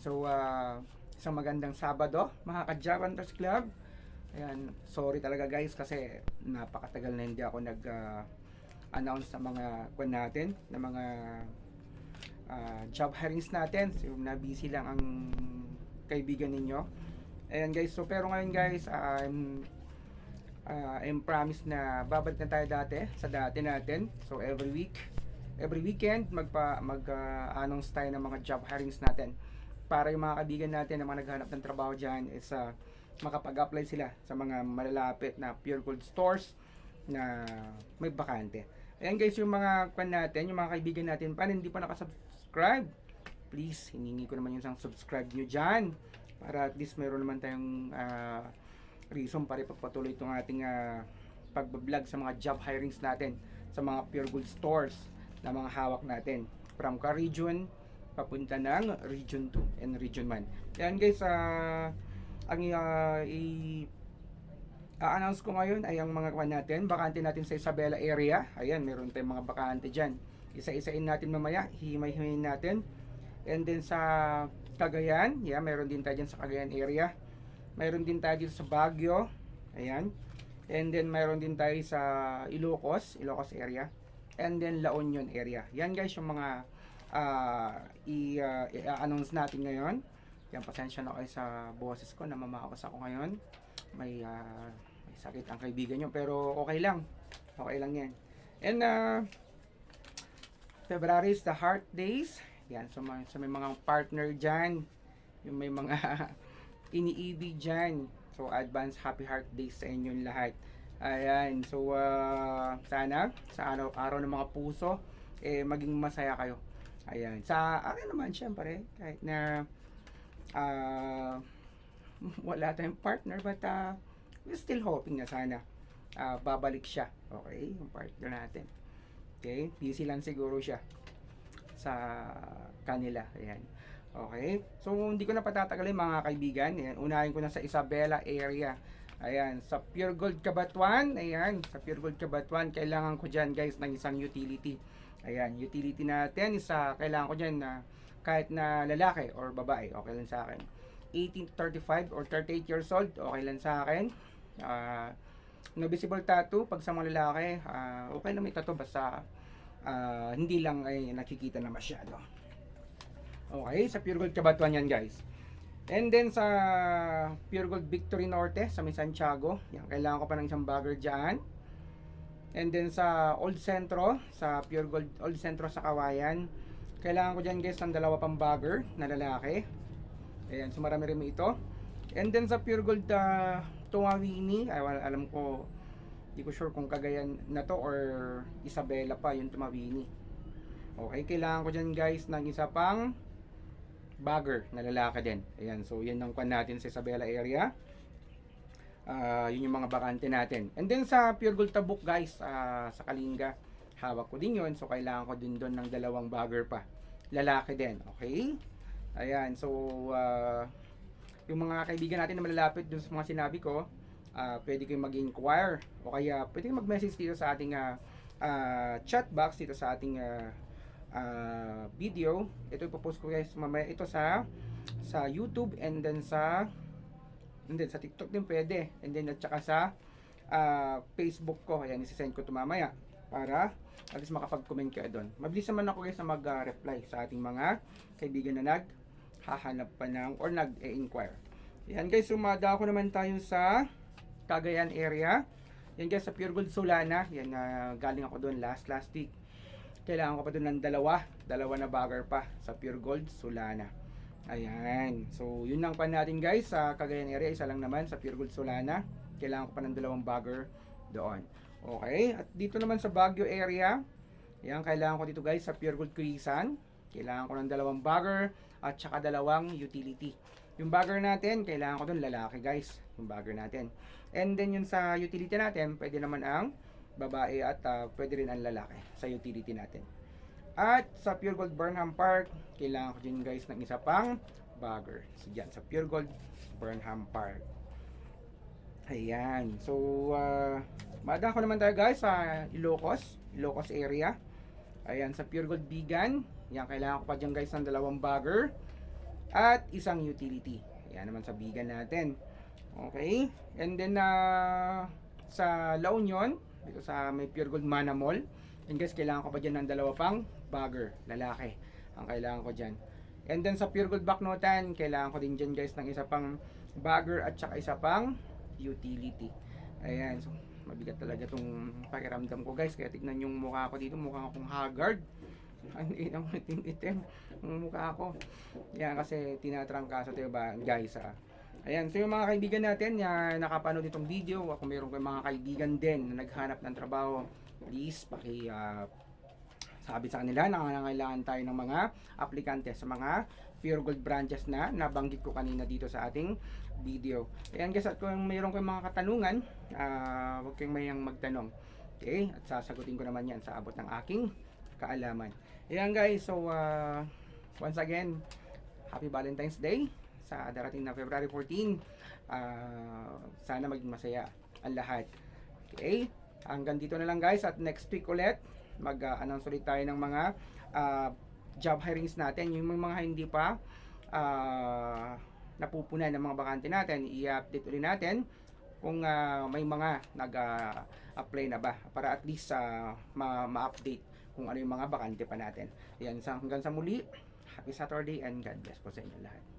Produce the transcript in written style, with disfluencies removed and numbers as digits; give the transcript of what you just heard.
So, isang magandang Sabado, mga ka-Javanters Club. Ayan, sorry talaga guys kasi napakatagal na hindi ako nag-announce sa mga kwan natin, na mga job hirings natin. So, na-busy lang ang kaibigan ninyo. Ayan guys, so pero ngayon guys, I'm promise na babalik na tayo sa dati natin. So every weekend mag-announce tayo ng mga job hirings natin para yung mga kaibigan natin na mga naghahanap ng trabaho dyan is makapag-apply sila sa mga malalapit na Pure Gold stores na may bakante. Ayan guys, yung mga kwan natin, yung mga kaibigan natin pa hindi pa nakasubscribe, please, hiningi ko naman yung isang subscribe nyo dyan para at least meron naman tayong reason para ipagpatuloy itong ating pagbablog sa mga job hirings natin sa mga Pure Gold stores na mga hawak natin from ka-region papunta ng Region 2 and Region 1. Yan guys, ang i-announce ko ngayon ay ang mga kwan natin, bakante natin sa Isabela area. Ayan, meron tayong mga bakante dyan. Isa-isain natin mamaya, himay-himayin natin. And then sa Cagayan, yeah, meron din tayo dyan sa Cagayan area. Meron din tayo dito sa Baguio. Ayan. And then meron din tayo sa Ilocos area. And then La Union area. Yan guys yung mga i-announce natin ngayon. Yan, pasensya na kayo sa boses ko, namamakas ako ngayon. May sakit ang kaibigan nyo, pero okay lang. Okay lang yan. And February is the Heart Days. Yan, so may mga partner dyan, yung may mga iniibig dyan. So advance happy Heart Days sa inyong lahat. Ayan, so sana sa araw ng mga puso maging masaya kayo. Ayan, sa akin naman syempre kahit na wala tayong partner, but we're still hoping na sana babalik siya. Okay, yung partner natin. Okay, busy lang siguro siya sa kanila. Ayan. Okay, so hindi ko na patatagalin mga kaibigan. Ayan, unahin ko na sa Isabela area. Ayan, sa Pure Gold Cabanatuan. Ayan, sa Pure Gold Cabanatuan, kailangan ko dyan guys ng isang utility. Ayan, utility natin kailangan ko dyan na kahit na lalaki or babae, okay lang sa akin. 18 to 35 or 38 years old, okay lang sa akin. No visible tattoo, pag sa mga lalaki, okay lang may tattoo, basta hindi lang ay nakikita na masyado. Okay, sa Pure Gold Cabanatuan yan guys. And then sa Pure Gold Victory Norte, sa may Santiago, yan, kailangan ko pa ng isang bagger dyan. And then sa Old Centro, sa Pure Gold Old Centro sa Kawayan, kailangan ko dyan guys ng dalawa pang bagger na lalaki. Ayan, so marami-rami ito. And then sa Pure Gold Tumawini, alam ko, hindi ko sure kung Cagayan na to or Isabela pa yung Tumawini. Okay, kailangan ko dyan guys ng isa pang bagger na lalaki din. Ayan, so yan ang kwan natin sa Isabela area. Yun yung mga bakante natin. And then sa Pure Gold Tabuk guys, sa Kalinga, hawak ko din yun. So kailangan ko din doon ng dalawang bagger pa. Lalaki din, okay? Ayan, so yung mga kaibigan natin na malalapit dun sa mga sinabi ko, pwede kayong mag-inquire o kaya pwede kayong mag-message dito sa ating chat box dito sa ating video. Ito ipopost ko guys mamaya ito sa YouTube, and then sa TikTok din pwede, and then at saka sa Facebook ko. Ayan, isi-send ko ito mamaya para at least makapag-comment kayo doon. Mabilis naman ako guys na mag-reply sa ating mga kaibigan na naghahanap pa ng or nag-inquire. Yan guys, sumada ako naman tayo sa Cagayan area. Yan guys, sa Pure Gold Solana. Yan, galing ako doon last week. Kailangan ko pa doon ng dalawa na bagger pa sa Pure Gold Solana. Ayan, so yun lang pa natin guys sa Cagayan area. Isa lang naman sa Pure Gold Solana. Kailangan ko pa ng dalawang bagger doon. Okay, at dito naman sa Baguio area, yan, kailangan ko dito guys sa Pure Gold Quezon. Kailangan ko ng dalawang bagger at saka dalawang utility. Yung bagger natin, kailangan ko doon lalaki guys, yung bagger natin. And then yun sa utility natin, pwede naman ang babae at pwede rin ang lalaki sa utility natin. At sa Pure Gold Burnham Park, kailangan ko din guys ng isa pang bagger. So dyan, sa Pure Gold Burnham Park. Ayan, so mada ko naman tayo guys sa Ilocos area. Ayan, sa Pure Gold Bigan, yan, kailangan ko pa dyan guys ng dalawang bagger. at isang utility. Yan naman sa bigan natin. Okay? And then, sa La Union, dito sa may Pure Gold Mana Mall, and guys, kailangan ko pa dyan ng dalawa pang bagger, lalaki. Ang kailangan ko dyan. And then sa Pure Gold Backnotan, kailangan ko din dyan guys ng isa pang bagger at saka isa pang utility. Ayan, so mabigat talaga itong pakiramdam ko guys. Kaya tignan yung mukha ko dito, mukha akong haggard. Ang itim ang mukha ko. Yan kasi tinatrangkaso tayo ba guys. Ayan, so yung mga kaibigan natin na nakapanood itong video, kung meron kayong mga kaibigan din na naghanap ng trabaho, please sabi sa kanila na nangangailangan tayo ng mga aplikante sa mga Pure Gold branches na nabanggit ko kanina dito sa ating video. Ayan guys, at kung mayroon kayong mga katanungan, huwag kayong mayang magtanong. Okay? At sasagutin ko naman yan sa abot ng aking kaalaman. Ayan guys, so once again, Happy Valentine's Day sa darating na February 14. Sana maging masaya ang lahat. Okay? Hanggang dito na lang guys, at next week ulit mag-announce ulit tayo ng mga job hirings natin. Yung mga hindi pa napupunan ng mga bakante natin, i-update ulit natin kung may mga nag-apply na ba, para at least ma-update kung ano yung mga bakante pa natin. Yan, hanggang sa muli, happy Saturday and God bless po sa inyo lahat.